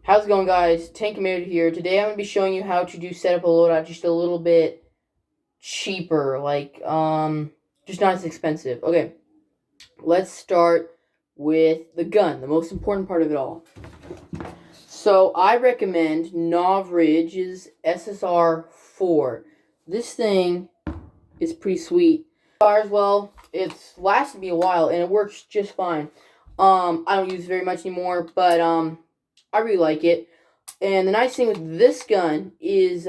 How's it going, guys? Tank Commander here. Today I'm going to be showing you how to do setup a loadout just a little bit cheaper, just not as expensive. Okay, let's start with the gun, the most important part of it all. So I recommend Novridge's SSR-4. This thing is pretty sweet. Fires well. It's lasted me a while and it works just fine. I don't use it very much anymore, but I really like it. And the nice thing with this gun is,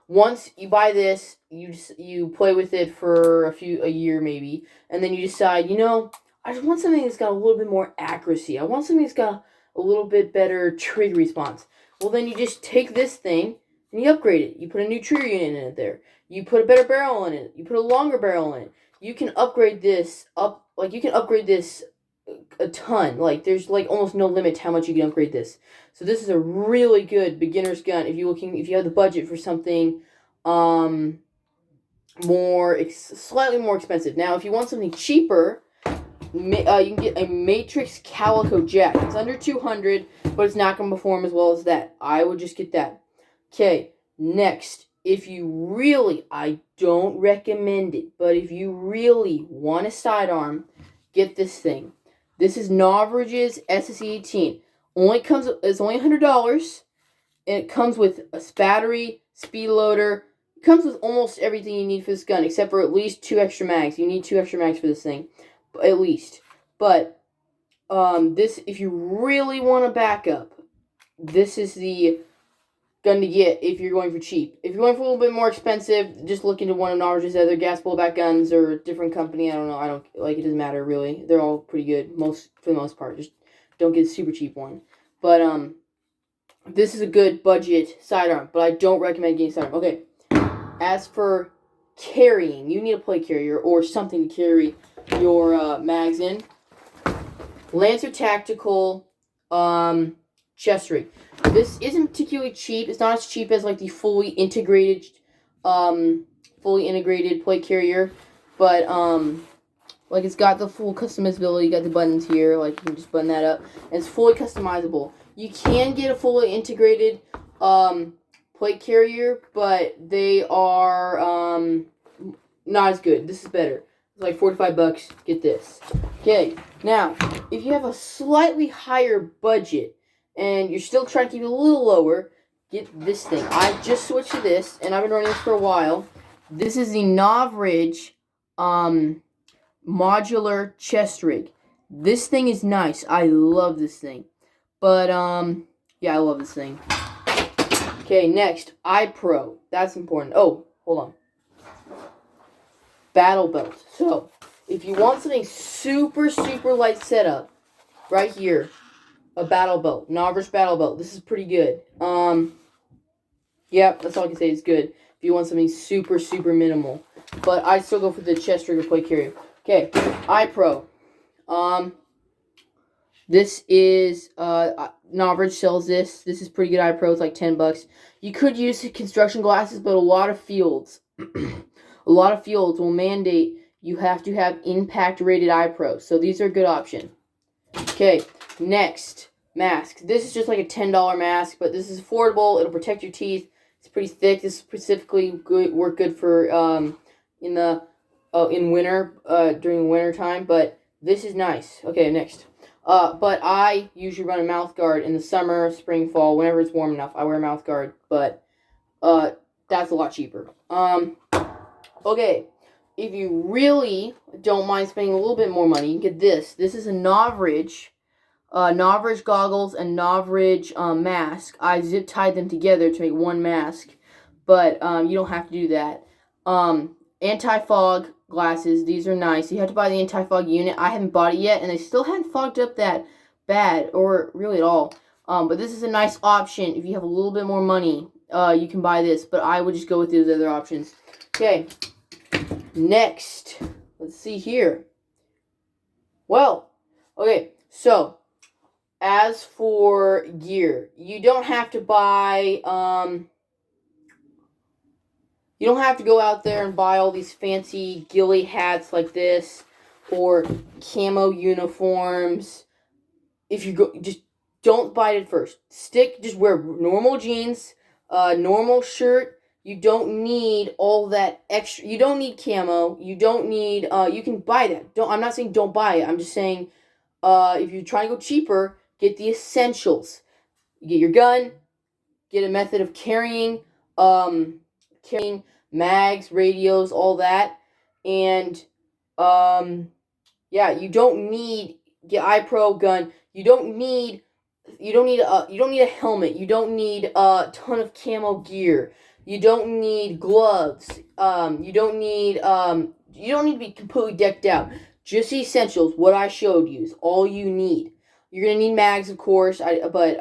once you buy this, you play with it for a year maybe, and then you decide, I just want something that's got a little bit more accuracy. I want something that's got a little bit better trigger response. Well, then you just take this thing and you upgrade it. You put a new trigger unit in it there. You put a better barrel in it. You put a longer barrel in it. You can upgrade this a ton. Like, there's like almost no limit to how much you can upgrade this. So this is a really good beginner's gun if you have the budget for something slightly more expensive. Now, if you want something cheaper, you can get a Matrix Calico Jack. It's under 200, but it's not going to perform as well as that. I would just get that. Okay, next, if you really, I don't recommend it, but if you really want a sidearm, get this thing. This is Novridge's SSE-18. It's only $100, and it comes with a battery, speed loader. It comes with almost everything you need for this gun, except for at least 2 extra mags. You need 2 extra mags for this thing, at least. But if you really want a backup, this is the gun to get if you're going for cheap. If you're going for a little bit more expensive, just look into one of Novridge's other gas blowback guns or a different company. I don't know. It doesn't matter really. They're all pretty good for the most part. Just don't get a super cheap one. But this is a good budget sidearm, but I don't recommend getting sidearm. Okay. As for carrying, you need a plate carrier or something to carry your mags in. Lancer Tactical chest rig. This isn't particularly cheap. It's not as cheap as like the fully integrated plate carrier, but like it's got the full customizability. You got the buttons here, like you can just button that up, and it's fully customizable. You can get a fully integrated plate carrier, but they are not as good. This is better. It's like $45. Get this. Okay, now if you have a slightly higher budget and you're still trying to keep it a little lower, get this thing. I just switched to this, and I've been running this for a while. This is the Novridge modular chest rig. This thing is nice. I love this thing. But yeah, I love this thing. Okay, next, iPro. That's important. Oh, hold on. Battle belt. So, if you want something super, super light setup, right here, a battle belt. Novridge battle belt. This is pretty good. Yep, that's all I can say. It's good. If you want something super, super minimal. But I still go for the chest rig or plate carrier. Okay, iPro. This is, Novridge sells this. This is pretty good iPro. It's like $10. You could use construction glasses, but a lot of fields will mandate you have to have impact rated iPro. So these are a good option. Okay, next, mask. This is just like a $10 mask, but this is affordable. It'll protect your teeth. It's pretty thick. This is specifically work good for in winter, during winter time, but this is nice. Okay, next. But I usually run a mouth guard in the summer, spring, fall, whenever it's warm enough. I wear a mouth guard, but that's a lot cheaper. Okay, if you really don't mind spending a little bit more money, you can get this. This is a Novridge goggles and Novridge mask. I zip tied them together to make one mask, but you don't have to do that. Anti-fog glasses. These are nice. You have to buy the anti-fog unit. I haven't bought it yet, and they still haven't fogged up that bad, or really at all. But this is a nice option. If you have a little bit more money, you can buy this, but I would just go with those other options. Okay, next, let's see here. Well, okay, so as for gear, you don't have to buy, you don't have to go out there and buy all these fancy ghillie hats like this, or camo uniforms. If you go, just don't buy it at first. Just wear normal jeans, normal shirt. You don't need all that extra. You don't need camo. You don't need. You can buy that. I'm not saying don't buy it. I'm just saying, if you're trying to go cheaper, get the essentials. You get your gun. Get a method of carrying, carrying mags, radios, all that, and yeah, you don't need get iPro gun. You don't need a helmet. You don't need a ton of camo gear. You don't need gloves. You don't need to be completely decked out. Just the essentials. What I showed you is all you need. You're gonna need mags, of course. But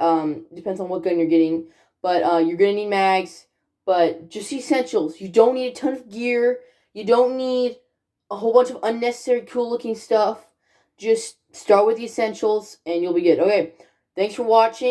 depends on what gun you're getting. But you're gonna need mags. But just the essentials. You don't need a ton of gear. You don't need a whole bunch of unnecessary cool looking stuff. Just start with the essentials and you'll be good. Okay, thanks for watching.